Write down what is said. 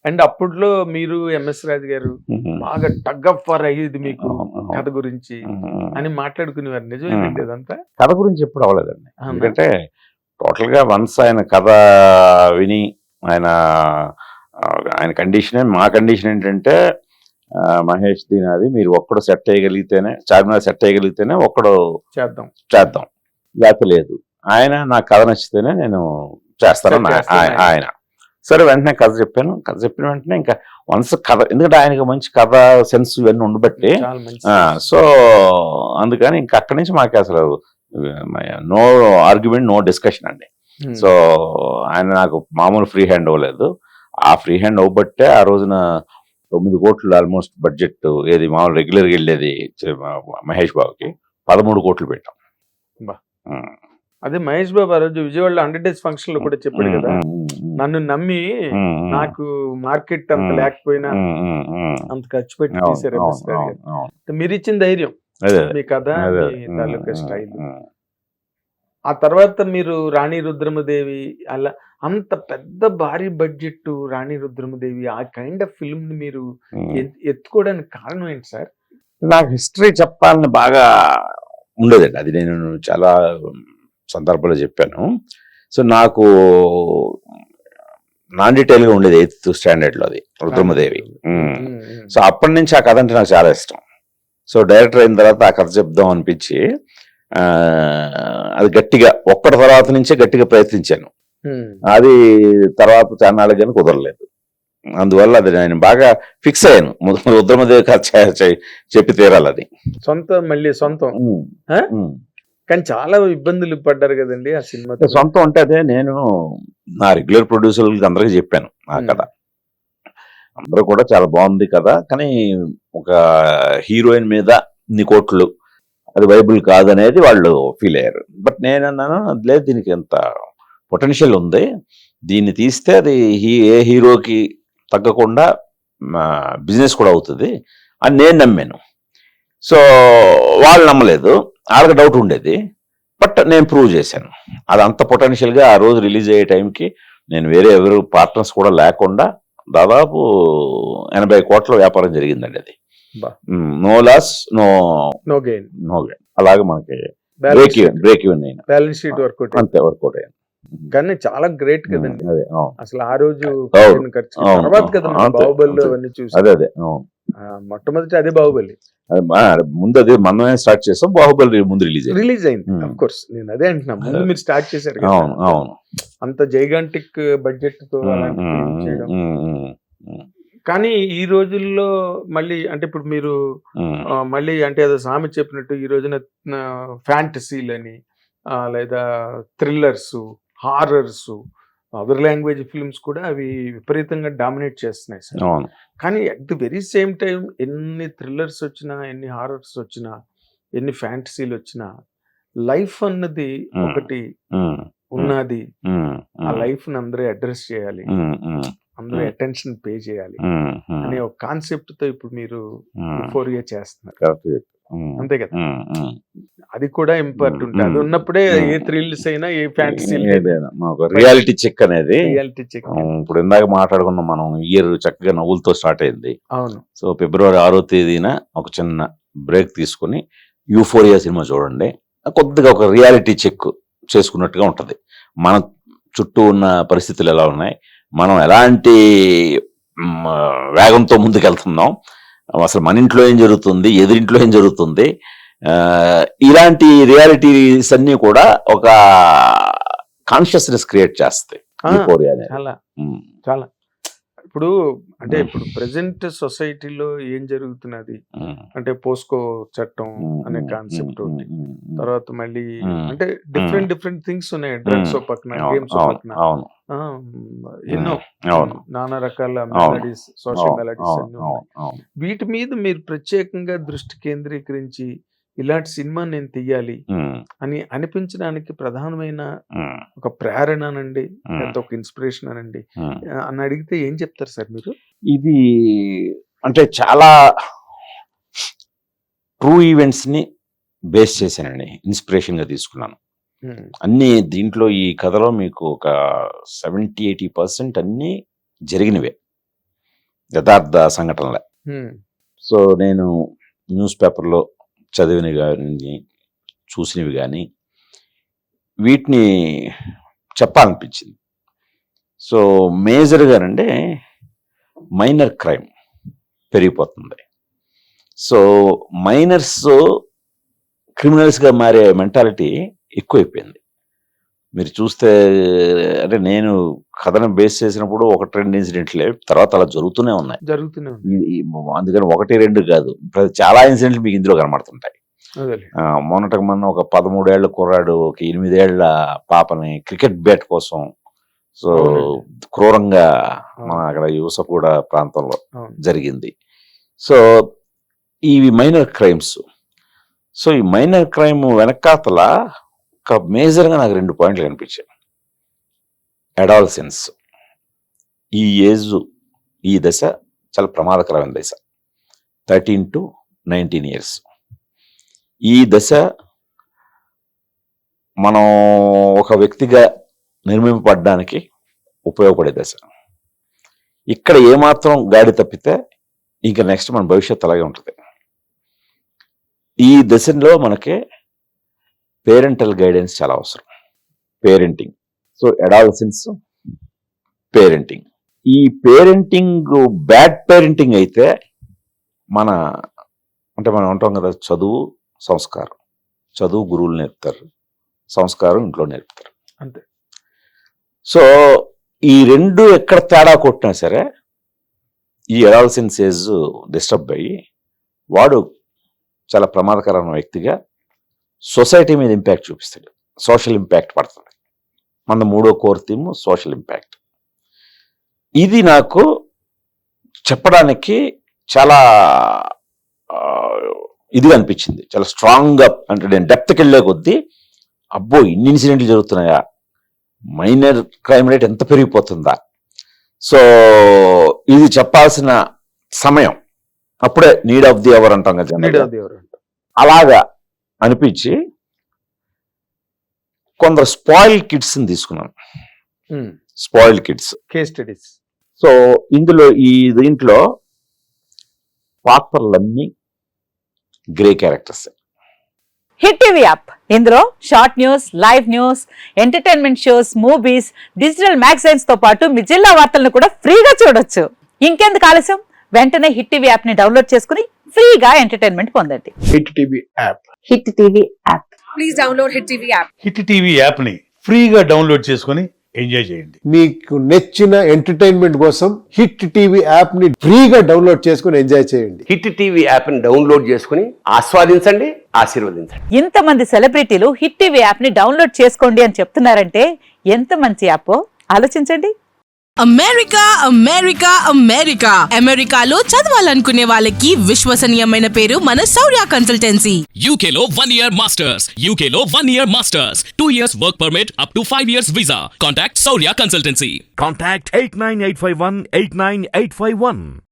And అప్పట్లో మీరు MS రాజు గారు బాగా టగ్ ఆఫ్ వార్ అయ్యేది మీకు కథ గురించి అని మాట్లాడుకునేవారు. నిజమేనండి అదంతా? కథ గురించి ఎప్పుడు అవ్వలేదండి. అవునా? ఎందుకంటే టోటల్ గా వన్స్ ఆయన కథ విని ఆయన కండిషన్, మా కండిషన్ ఏంటంటే మహేష్ దీనాది మీరు ఒక్కడు సెట్ అయ్యగలిగితేనే, చార్మినార్ సెట్ అయ్యగలిగితేనే ఒక్కడు చేద్దాం, లేకపోతే లేదు. ఆయన నాకు కథ నచ్చితేనే నేను చేస్తాను ఆయన. సరే వెంటనే కథ చెప్పాను. కథ చెప్పిన వెంటనే ఇంకా వన్స్ కథ, ఎందుకంటే ఆయనకి మంచి కథ సెన్స్ ఇవన్నీ ఉండబట్టి, సో అందుకని ఇంకా అక్కడి నుంచి మాకు అసలు నో ఆర్గ్యుమెంట్, నో డిస్కషన్ అండి. సో ఆయన నాకు మామూలు ఫ్రీ హ్యాండ్ అవ్వలేదు. ఆ ఫ్రీ హ్యాండ్ అవ్వబట్టే ఆ రోజున 9 కోట్లు ఆల్మోస్ట్ బడ్జెట్, ఏది మామూలు రెగ్యులర్గా వెళ్ళేది మహేష్ బాబుకి 13 కోట్లు పెట్టాం. అదే మహేష్ బాబు ఆ రోజు విజయవాడలో 100 days ఫంక్షన్ లో కూడా చెప్పాడు కదా, నన్ను నమ్మి నాకు మార్కెట్ అంత లేకపోయినా అంత ఖర్చు పెట్టి తీసారు. మీరు ఇచ్చిన ధైర్యం, మీ కథ, మీ తాలూకా స్టైల్. ఆ తర్వాత మీరు రాణి రుద్రమదేవి, అలా అంత పెద్ద భారీ బడ్జెట్ రాణి రుద్రమదేవి, ఆ కైండ్ ఆఫ్ ఫిల్మ్ ని మీరు ఎత్తుకోవడానికి కారణం ఏంటి సార్? నాకు హిస్టరీ చెప్పాలని బాగా ఉండేదండి. అది నేను చాలా సందర్భంలో చెప్పాను. సో నాకు నాన్ డీటెయిల్గా ఉండేది 8th స్టాండర్డ్లో అది రుద్రమదేవి. సో అప్పటి నుంచి ఆ కథ అంటే నాకు చాలా ఇష్టం. సో డైరెక్టర్ అయిన తర్వాత ఆ కథ చెప్దాం అనిపించి అది గట్టిగా ఒక్కటి తర్వాత నుంచే గట్టిగా ప్రయత్నించాను. అది తర్వాత చాన్నాళ్ళకి కానీ కుదరలేదు. అందువల్ల అది నేను బాగా ఫిక్స్ అయ్యాను, రుద్రమదేవి కథ చెప్పి తీరాలని. సొంతం కానీ చాలా ఇబ్బందులు పడ్డారు కదండి ఆ సినిమా. సొంతం అంటే అదే, నేను నా రెగ్యులర్ ప్రొడ్యూసర్లకి అందరికీ చెప్పాను ఆ కథ. అందరూ కూడా చాలా బాగుంది కదా, కానీ ఒక హీరోయిన్ మీద ఇన్ని కోట్లు అది వైబుల్ కాదనేది వాళ్ళు ఫీల్ అయ్యారు. బట్ నేనన్నాను, లేదు దీనికి ఎంత పొటెన్షియల్ ఉంది, దీన్ని తీస్తే అది ఏ హీరోకి తగ్గకుండా బిజినెస్ కూడా అవుతుంది అని నేను నమ్మాను. సో వాళ్ళు నమ్మలేదు, వాళ్ళకి డౌట్ ఉండేది. బట్ నేను ప్రూవ్ చేశాను అది అంత పొటెన్షియల్గా. ఆ రోజు రిలీజ్ అయ్యే టైంకి నేను వేరే ఎవరు పార్ట్నర్స్ కూడా లేకుండా దాదాపు 80 కోట్ల వ్యాపారం జరిగిందండి. అది నో లాస్, నో గెయిన్. అలాగే మనకి బ్రేక్ ఈవెన్ అయినా, బ్యాలెన్స్ షీట్ అంతే వర్కౌట్ అయ్యాను. కానీ చాలా గ్రేట్ కదండి అసలు ఆ రోజు. తర్వాత కదా బాహుబలి అవన్నీ చూసి, అదే మొట్టమొదటి అదే బాహుబలి. ముందు అదే మనమే స్టార్ట్ చేస్తాం, బాహుబలి ముందు రిలీజ్ అయింది. అఫ్ కోర్స్ నేను అదే అంటున్నా, ముందు మీరు స్టార్ట్ చేశారు. అవును, అంత జైగాంటిక్ బడ్జెట్ తో చేయడం. కానీ ఈ రోజుల్లో మళ్ళీ అంటే ఇప్పుడు మీరు మళ్ళీ అంటే ఏదో సామెత చెప్పినట్టు ఈ రోజున ఫ్యాంటసీలని లేదా thrillers, horrors, other language films కూడా అవి విపరీతంగా డామినేట్ చేస్తున్నాయి సార్. కానీ at the very same time ఎన్ని థ్రిల్లర్స్ వచ్చినా, ఎన్ని హారర్స్ వచ్చినా, ఎన్ని ఫ్యాంటసీలు వచ్చినా, లైఫ్ అన్నది ఒకటి ఉన్నది. ఆ లైఫ్ ని అందరూ అడ్రస్ చేయాలి, అందరూ అటెన్షన్ పే చేయాలి అనే ఒక కాన్సెప్ట్ తో ఇప్పుడు మీరు యూఫోరియా చేస్తున్నారు, అంతే కదా? అది కూడా ఇంపార్టెంట్. అది ఉన్నప్పుడే ఏ థ్రిల్స్ అయినా, ఏ ఫ్యాంటసీ, రియాలిటీ చెక్ అనేది. ఇప్పుడు ఇందాక మాట్లాడుకున్నాం మనం, ఇయర్ చక్కగా నవ్వులతో స్టార్ట్ అయింది. అవును. సో ఫిబ్రవరి 6వ తేదీన ఒక చిన్న బ్రేక్ తీసుకుని యూఫోరియా సినిమా చూడండి. కొద్దిగా ఒక రియాలిటీ చెక్ చేసుకున్నట్టుగా ఉంటది. మన చుట్టూ ఉన్న పరిస్థితులు ఎలా ఉన్నాయి, మనం ఎలాంటి వేగంతో ముందుకెళ్తున్నాం, అసలు మన ఇంట్లో ఏం జరుగుతుంది, ఎదురింట్లో ఏం జరుగుతుంది, ఇలాంటి రియాలిటీస్ అన్ని కూడా ఒక కాన్షియస్నెస్ క్రియేట్ చేస్తాయి. చాలా ఇప్పుడు అంటే ఇప్పుడు ప్రెసెంట్ సొసైటీలో ఏం జరుగుతున్నది అంటే పోస్కో చట్టం అనే కాన్సెప్ట్ ఒకటి, తర్వాత మళ్ళీ అంటే డిఫరెంట్ థింగ్స్ ఉన్నాయి. డ్రగ్స్ పక్కన, గేమ్స్ పక్కన, ఎన్నో నానా రకాల మెలడీస్, సోషల్ మెలడీస్ అన్ని ఉన్నాయి. వీటి మీద మీరు ప్రత్యేకంగా దృష్టి కేంద్రీకరించి ఇలాంటి సినిమా నేను తీయాలి అని అనిపించడానికి ప్రధానమైన ఒక ప్రేరణ అనండి, లేకపోతే ఒక ఇన్స్పిరేషన్ అనండి అని అడిగితే ఏం చెప్తారు సార్ మీరు? ఇది అంటే చాలా ట్రూ ఈవెంట్స్ ని బేస్ చేశానండి, ఇన్స్పిరేషన్ గా తీసుకున్నాను అన్ని. దీంట్లో ఈ కథలో మీకు ఒక 70-80% అన్ని జరిగినవే. యథార్థ సంఘటనలే. సో నేను న్యూస్ పేపర్లో చదివినవి కానీ చూసినవి కానీ వీటిని చెప్పాలనిపించింది. సో మేజర్గానంటే మైనర్ క్రైమ్ పెరిగిపోతుంది. సో మైనర్స్ క్రిమినల్స్గా మారే మెంటాలిటీ ఎక్కువైపోయింది. మీరు చూస్తే అంటే నేను కథను బేస్ చేసినప్పుడు 1-2 ఇన్సిడెంట్లే, తర్వాత అలా జరుగుతూనే ఉన్నాయి. అందుకని 1-2 కాదు, చాలా ఇన్సిడెంట్లు మీకు ఇందులో కనబడుతుంటాయి. మొన్నటికి మొన్న ఒక 13 ఏళ్ల కుర్రాడు ఒక 8 ఏళ్ల పాపని క్రికెట్ బ్యాట్ కోసం సో క్రూరంగా మన అక్కడ యువసగూడ ప్రాంతంలో జరిగింది. సో ఇవి మైనర్ క్రైమ్స్. సో ఈ మైనర్ క్రైమ్ వెనకాతల ఒక మేజర్గా నాకు 2 పాయింట్లు కనిపించాయి. అడాలసెన్స్, ఈ ఏజ్, ఈ దశ చాలా ప్రమాదకరమైన దశ. 13 to 19 years. ఈ దశ మనం ఒక వ్యక్తిగా నిర్మింపబడడానికి ఉపయోగపడే దశ. ఇక్కడ ఏమాత్రం గాడి తప్పితే ఇంకా నెక్స్ట్ మన భవిష్యత్తు అలాగే ఉంటుంది. ఈ దశలో మనకి పేరెంటల్ గైడెన్స్ చాలా అవసరం. Parenting, so adolescence, parenting. ఈ పేరెంటింగ్ బ్యాడ్ పేరెంటింగ్ అయితే మనం అంటాం కదా, చదువు సంస్కారం. చదువు గురువులు నేర్పుతారు, సంస్కారం ఇంట్లో నేర్పుతారు, అంతే. సో ఈ 2 ఎక్కడ తేడా కొట్టినా సరే ఈ అడాలసెన్స్ ఏజ్ డిస్టర్బ్ అయ్యి వాడు చాలా ప్రమాదకరమైన వ్యక్తిగా సొసైటీ మీద ఇంపాక్ట్ చూపిస్తాడు. సోషల్ ఇంపాక్ట్ పడుతుంది. మన 3వ కోర్ థీమ్ సోషల్ ఇంపాక్ట్. ఇది నాకు చెప్పడానికి చాలా ఇదిగా అనిపించింది, చాలా స్ట్రాంగ్గా. అంటే నేను డెప్త్కి వెళ్ళే కొద్దీ అబ్బో ఇన్ని ఇన్సిడెంట్లు జరుగుతున్నాయా, మైనర్ క్రైమ్ రేట్ ఎంత పెరిగిపోతుందా, సో ఇది చెప్పాల్సిన సమయం, అప్పుడే నీడ్ ఆఫ్ ది అవర్ అంటాం కదా, అలాగా అనిపించి కొందరు స్పాయిల్డ్ కిడ్స్ని తీసుకున్నాను. Spoiled kids case studies. So ఇందులో దీంట్లో పాత్రలన్నీ grey characters. Hit TV app, ఇందులో short news, live news, entertainment shows, movies, digital magazines తో పాటు మీ జిల్లా వార్తలను కూడా ఫ్రీగా చూడొచ్చు. ఇంకెందుకు ఆలస్యం, వెంటనే హిట్ టీవీ యాప్ ని డౌన్లోడ్ చేసుకుని ఫ్రీగా ఎంటర్టైన్మెంట్ పొందండి. Hit TV app. Hit TV app. Please download hit TV app. Hit TV app ని ఫ్రీగా డౌన్లోడ్ చేసుకుని ఎంజాయ్ చేయండి. మీకు నచ్చిన ఎంటర్టైన్మెంట్ కోసం హిట్ టీవీ యాప్ ని ఫ్రీగా డౌన్లోడ్ చేసుకుని ఎంజాయ్ చేయండి. హిట్ టీవీ యాప్ ని డౌన్లోడ్ చేసుకుని ఆస్వాదించండి, ఆశీర్వదించండి. ఇంతమంది సెలబ్రిటీలు హిట్ టీవీ యాప్ ని డౌన్లోడ్ చేసుకోండి అని చెప్తున్నారంటే ఎంత మంచి యాప్ ఆలోచించండి. అమెరికా అమెరికా అమెరికా అమెరికాలో చదవాలనుకునే వాళ్ళకి విశ్వసనీయమైన పేరు మన శౌర్య కన్సల్టెన్సీ. UK లో 1 year masters, UK లో 1 year masters, 2 years work permit up to 5 years visa. Contact Saurya Consultancy. Contact 89851 89851.